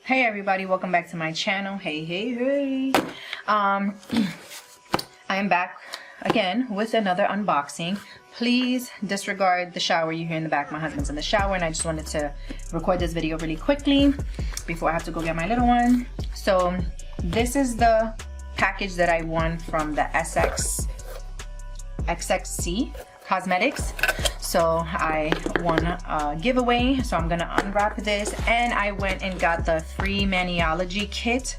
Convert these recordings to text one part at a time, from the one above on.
Hey everybody, welcome back to my channel. Hey. I am back again with another unboxing. Please disregard the shower you hear in the back. My husband's in the shower and I just wanted to record this video really quickly before I have to go get my little one. So this is the package that I won from the SXC Cosmetics. So I won a giveaway, so I'm gonna unwrap this, and I went and got the free Maniology kit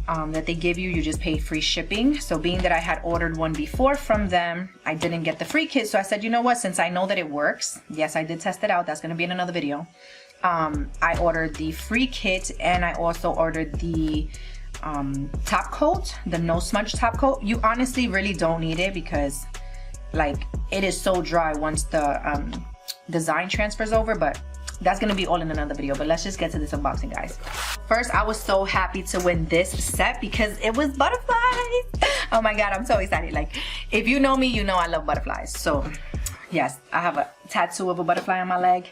that they give you. You just pay free shipping. So being that I had ordered one before from them, I didn't get the free kit, so I said, you know what, since I know that it works, yes, I did test it out, that's gonna be in another video. I ordered the free kit, and I also ordered the top coat, the no smudge top coat. You honestly really don't need it because like it is so dry once the design transfers over, but that's gonna be all in another video. But let's just get to this unboxing, guys. First, I was so happy to win this set because it was butterflies. Oh my god, I'm so excited. Like, if you know me, you know I love butterflies. So yes, I have a tattoo of a butterfly on my leg,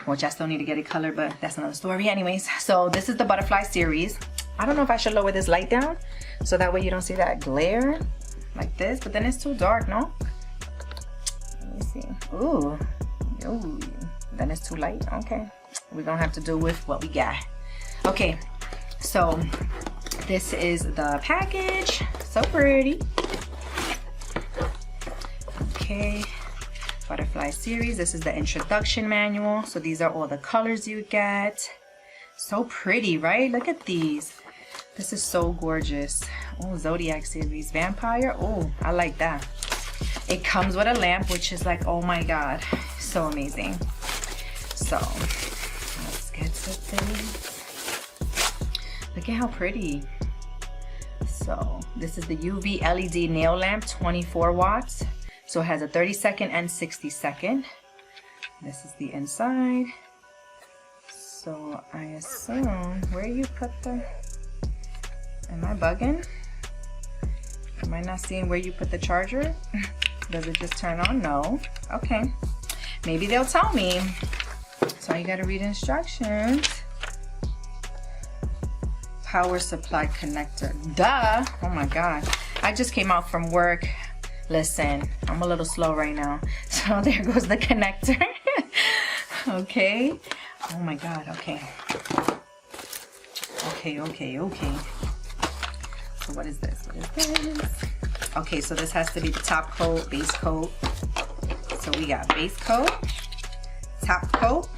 which I still need to get it colored, but that's another story. Anyways, so this is the butterfly series. I don't know if I should lower this light down so that way you don't see that glare like this, but then it's too dark, no? Let me see. Ooh, then it's too light. Okay, we're gonna have to do with what we got. Okay, so this is the package. So pretty. Okay, butterfly series. This is the introduction manual. So these are all the colors you get. So pretty, right? Look at these. This is so gorgeous. Oh, zodiac series, vampire. Oh, I like that. It comes with a lamp, which is like, oh my god, so amazing. So let's get to this. Look at how pretty. So this is the UV LED nail lamp, 24 watts. So it has a 30-second and 60-second. This is the inside. So I assume, where you put the, am I bugging? Am I not seeing where you put the charger? Does it just turn on? No. Okay. Maybe they'll tell me. So you gotta read instructions. Power supply connector. Duh! Oh my god. I just came out from work. Listen, I'm a little slow right now. So there goes the connector. Okay. Oh my god. Okay. Okay. So what is this? What is this? Okay, so this has to be the top coat, base coat. So we got base coat, top coat.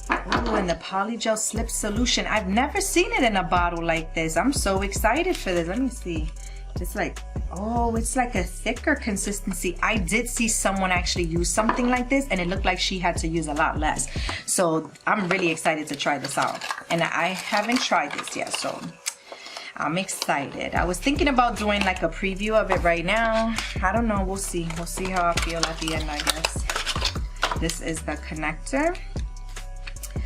Ooh, and the Polygel slip solution. I've never seen it in a bottle like this. I'm so excited for this. Let me see. It's like, oh, it's like a thicker consistency. I did see someone actually use something like this and it looked like she had to use a lot less. So I'm really excited to try this out. And I haven't tried this yet, so I'm excited. I was thinking about doing like a preview of it right now. I don't know, we'll see. We'll see how I feel at the end, I guess. This is the connector.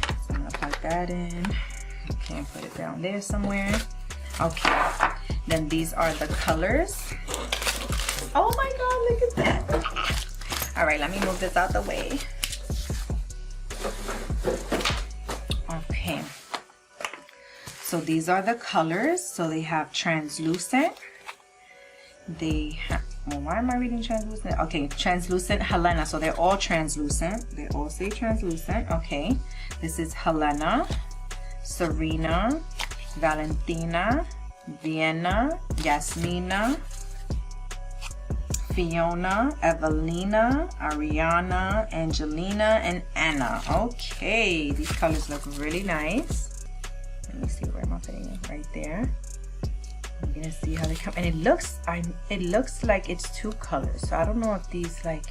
So I'm gonna plug that in. Okay, put it down there somewhere. Okay, then these are the colors. Oh my god, look at that. All right, let me move this out the way. Okay. So these are the colors. So they have translucent. They have, well, why am I reading translucent? Okay, translucent, Helena. So they're all translucent. They all say translucent. Okay. This is Helena, Serena, Valentina, Vienna, Yasmina, Fiona, Evelina, Ariana, Angelina, and Anna. Okay, these colors look really nice. Let me see, where am I putting it? Right there. I'm gonna see how they come, and it looks like it's two colors. So I don't know if these like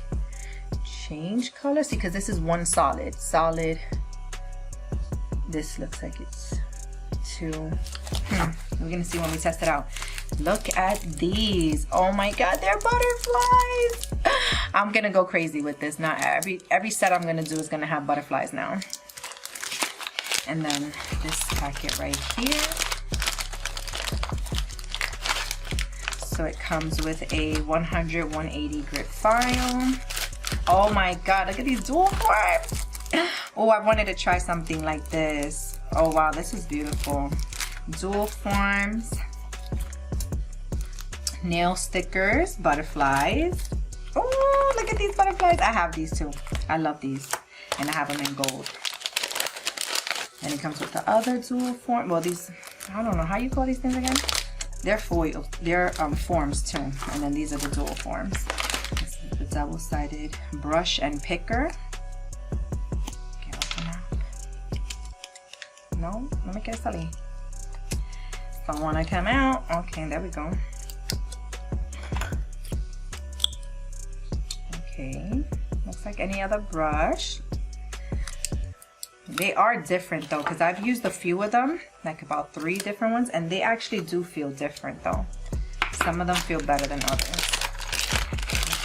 change colors. See, because this is one solid. This looks like it's two. We're gonna see when we test it out. Look at these. Oh my god, they're butterflies. I'm gonna go crazy with this. Now every set I'm gonna do is gonna have butterflies now. And then this packet right here. So it comes with a 100-180 grit file. Oh my god, look at these dual forms. Oh, I wanted to try something like this. Oh wow, this is beautiful. Dual forms, nail stickers, butterflies. Oh, look at these butterflies. I have these too. I love these. And I have them in gold. And it comes with the other dual form. Well, these, I don't know how you call these things again. They're foil. They're forms too. And then these are the dual forms. This is the double-sided brush and picker. Okay, open up. No, no me quiere salir. Don't want to come out. Okay, there we go. Okay, looks like any other brush. They are different though, because I've used a few of them, like about 3 different ones, and they actually do feel different though. Some of them feel better than others.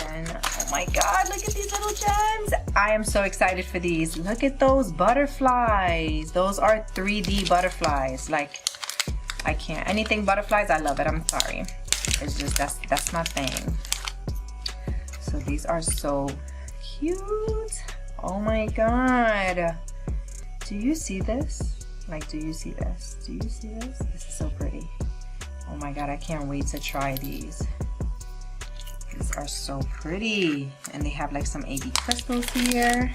And then, oh my god, look at these little gems. I am so excited for these. Look at those butterflies. Those are 3D butterflies. Like, I can't, anything butterflies, I love it. I'm sorry. It's just, that's my thing. So these are so cute. Oh my god. Do you see this? Like, do you see this? Do you see this? This is so pretty. Oh my god, I can't wait to try these. These are so pretty. And they have like some AB crystals here.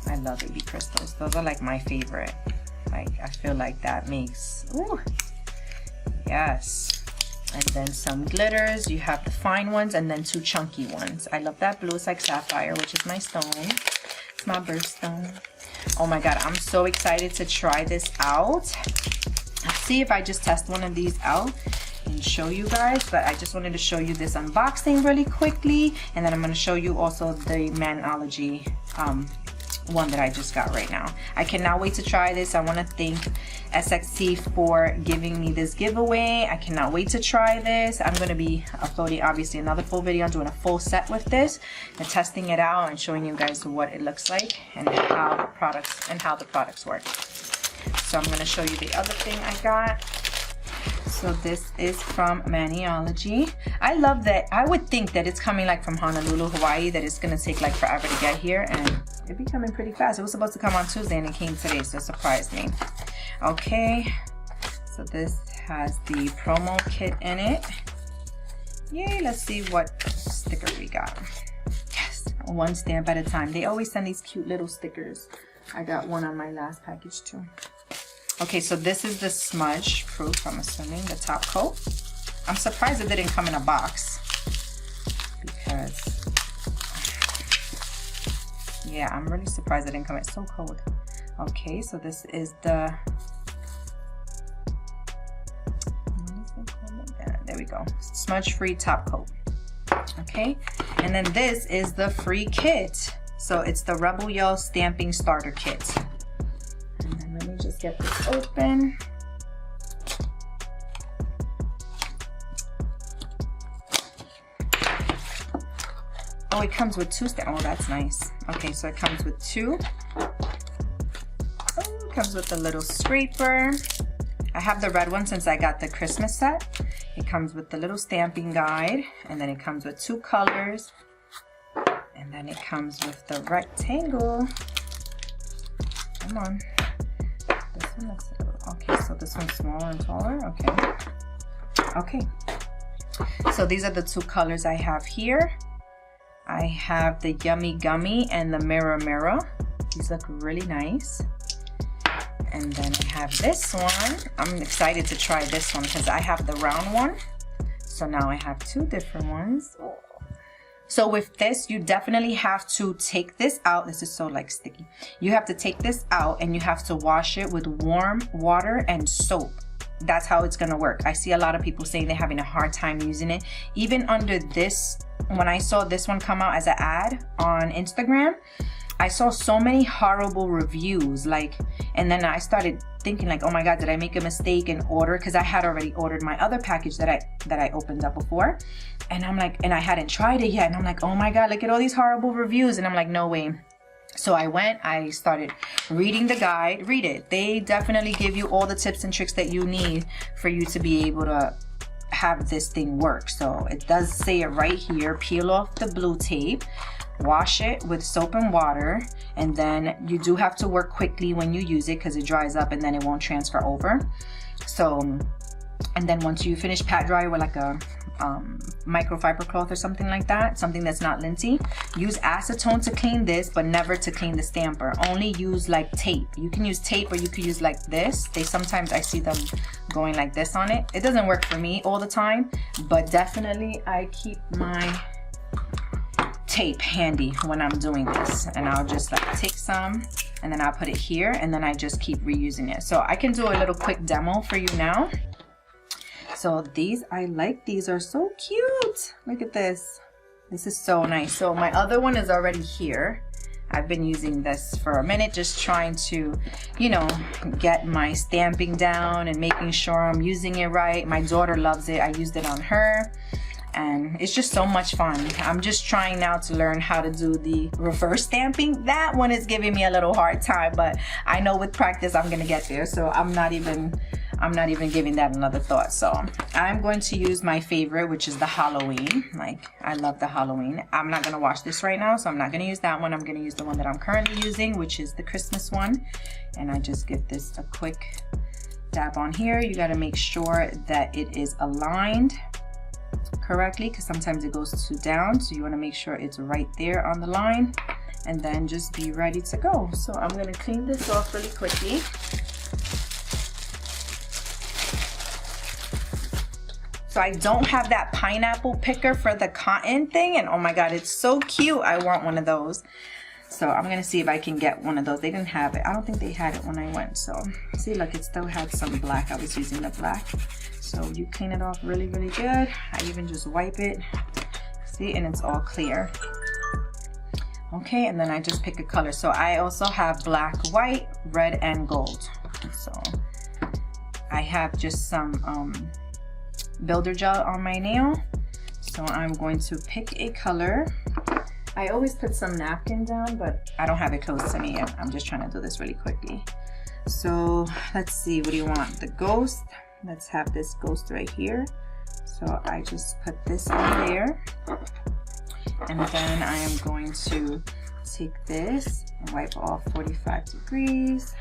I love AB crystals. Those are like my favorite. Like, I feel like that makes, ooh, yes. And then some glitters. You have the fine ones and then 2 chunky ones. I love that blue. It's like sapphire, which is my stone. It's my birthstone. Oh my god, I'm so excited to try this out. Let's see if I just test one of these out and show you guys. But I just wanted to show you this unboxing really quickly. And then I'm going to show you also the Maniology one that I just got right now. I cannot wait to try this. I want to thank SXC for giving me this giveaway. I cannot wait to try this. I'm going to be uploading obviously another full video. I'm doing a full set with this and testing it out and showing you guys what it looks like and how the products work. So I'm going to show you the other thing I got. So this is from Maniology. I love that. I would think that it's coming like from Honolulu, Hawaii, that it's going to take like forever to get here, and it'd be coming pretty fast. It was supposed to come on Tuesday and it came today, so it surprised me. Okay, so this has the promo kit in it. Yay, let's see what sticker we got. Yes, 1 stamp at a time. They always send these cute little stickers. I got one on my last package too. Okay, so this is the smudge proof, I'm assuming, the top coat. I'm surprised it didn't come in a box because, yeah, I'm really surprised it didn't come. It's so cold. Okay, so this is the, there we go, smudge free top coat. Okay, and then this is the free kit. So it's the Rebel Yell stamping starter kit. And then let me just get this open. Oh, it comes with 2 stamps. Oh, that's nice. Okay, so it comes with 2. Oh, it comes with a little scraper. I have the red one since I got the Christmas set. It comes with the little stamping guide, and then it comes with 2 colors, and then it comes with the rectangle. Come on. This one looks a little, okay, so this one's smaller and taller. Okay. Okay. So these are the 2 colors I have here. I have the Yummy Gummy and the Mirror Mirror. These look really nice. And then I have this one. I'm excited to try this one because I have the round one. So now I have 2 different ones. So with this, you definitely have to take this out. This is so like sticky. You have to take this out and you have to wash it with warm water and soap. That's how it's gonna work. I see a lot of people saying they're having a hard time using it. Even under this, when I saw this one come out as an ad on Instagram, I saw so many horrible reviews, like, and then I started thinking like, oh my god, did I make a mistake and order? Because I had already ordered my other package that I opened up before, and I'm like, and I hadn't tried it yet, and I'm like, oh my god, look at all these horrible reviews, and I'm like, no way. So I started reading the guide. Read it. They definitely give you all the tips and tricks that you need for you to be able to have this thing work. So it does say it right here, peel off the blue tape, wash it with soap and water, and then you do have to work quickly when you use it because it dries up and then it won't transfer over. So, and then once you finish pat dry with like a microfiber cloth or something like that, something that's not linty, use acetone to clean this, but never to clean the stamper. Only use like tape. You can use tape, or you could use like this. They sometimes, I see them going like this on it. It doesn't work for me all the time, but definitely I keep my tape handy when I'm doing this, and I'll just like take some and then I'll put it here, and then I just keep reusing it. So I can do a little quick demo for you now. So these, I like, these are so cute. Look at this. This is so nice. So my other one is already here. I've been using this for a minute, just trying to, you know, get my stamping down and making sure I'm using it right. My daughter loves it. I used it on her, and it's just so much fun. I'm just trying now to learn how to do the reverse stamping. That one is giving me a little hard time, but I know with practice I'm gonna get there. So I'm not even giving that another thought. So I'm going to use my favorite, which is the Halloween. Like, I love the Halloween. I'm not gonna wash this right now, so I'm not gonna use that one. I'm gonna use the one that I'm currently using, which is the Christmas one. And I just give this a quick dab on here. You gotta make sure that it is aligned correctly, because sometimes it goes too down. So you wanna make sure it's right there on the line, and then just be ready to go. So I'm gonna clean this off really quickly. So I don't have that pineapple picker for the cotton thing, and oh my god, it's so cute. I want one of those. So I'm gonna see if I can get one of those. They didn't have it. I don't think they had it when I went. So see, look, it still had some black. I was using the black. So you clean it off really, really good. I even just wipe it. See, and it's all clear. Okay, and then I just pick a color. So I also have black, white, red, and gold. So I have just some builder gel on my nail, so I'm going to pick a color. I always put some napkin down, but I don't have it close to me yet. I'm just trying to do this really quickly. So let's see, what do you want? The ghost. Let's have this ghost right here. So I just put this on there, and then I am going to take this and wipe off 45 degrees,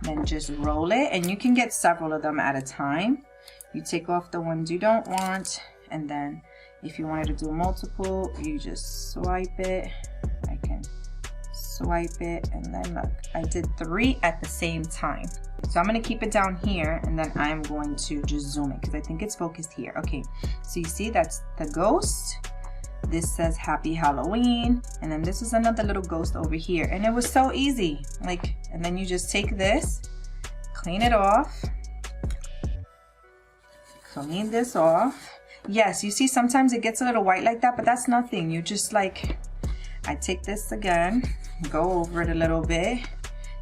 then just roll it, and you can get several of them at a time. You take off the ones you don't want, and then if you wanted to do multiple, you just swipe it. I can swipe it, and then look, I did 3 at the same time. So I'm going to keep it down here, and then I'm going to just zoom it because I think it's focused here. Okay, so you see that's the ghost. This says Happy Halloween, and then this is another little ghost over here, and it was so easy. Like, and then you just take this, clean it off. Clean this off. Yes, you see sometimes it gets a little white like that, but that's nothing. You just like, I take this again, go over it a little bit,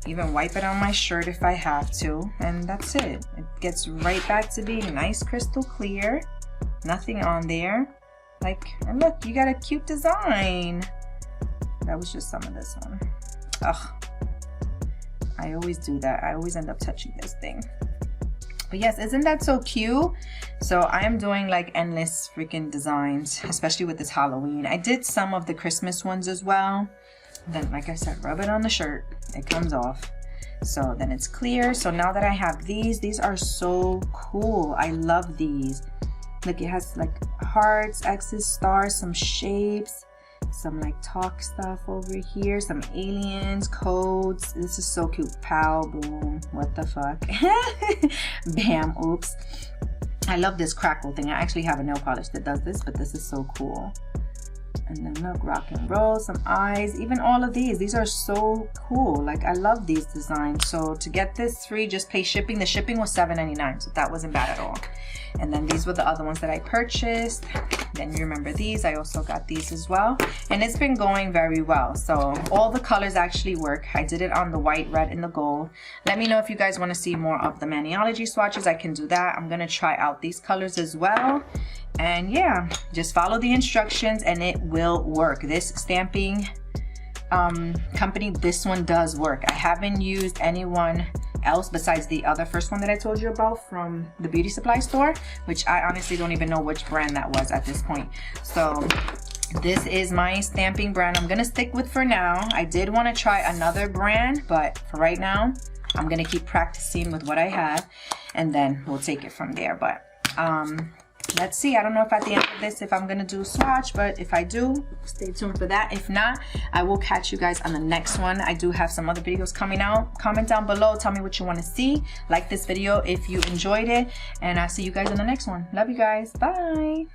even wipe it on my shirt if I have to, and that's it. It gets right back to being nice crystal clear, nothing on there. Like, and look, you got a cute design. That was just some of this one. Ugh, I always do that. I always end up touching this thing. But yes, isn't that so cute? So I am doing like endless freaking designs, especially with this Halloween. I did some of the Christmas ones as well. Then, like I said, rub it on the shirt, it comes off. So then it's clear. So now that I have these are so cool. I love these. Look, it has like hearts, X's, stars, some shapes, some like talk stuff over here, some aliens, codes. This is so cute. Pow, boom, what the fuck. Bam, oops. I love this crackle thing. I actually have a nail polish that does this, but this is so cool. And then look, rock and roll, some eyes, even all of these are so cool. Like, I love these designs. So to get this free, just pay shipping. The shipping was $7.99, so that wasn't bad at all. And then these were the other ones that I purchased. Then you remember these, I also got these as well, and it's been going very well. So all the colors actually work. I did it on the white, red, and the gold. Let me know if you guys want to see more of the Maniology swatches. I can do that. I'm gonna try out these colors as well. And yeah, just follow the instructions and it will work. This stamping company, this one does work. I haven't used anyone else besides the other first one that I told you about from the beauty supply store, which I honestly don't even know which brand that was at this point. So this is my stamping brand I'm gonna stick with for now. I did want to try another brand, but for right now I'm gonna keep practicing with what I have, and then we'll take it from there. But let's see. I don't know if at the end of this if I'm gonna do a swatch, but if I do, stay tuned for that. If not, I will catch you guys on the next one. I do have some other videos coming out. Comment down below, tell me what you want to see. Like this video if you enjoyed it, and I'll see you guys in the next one. Love you guys. Bye.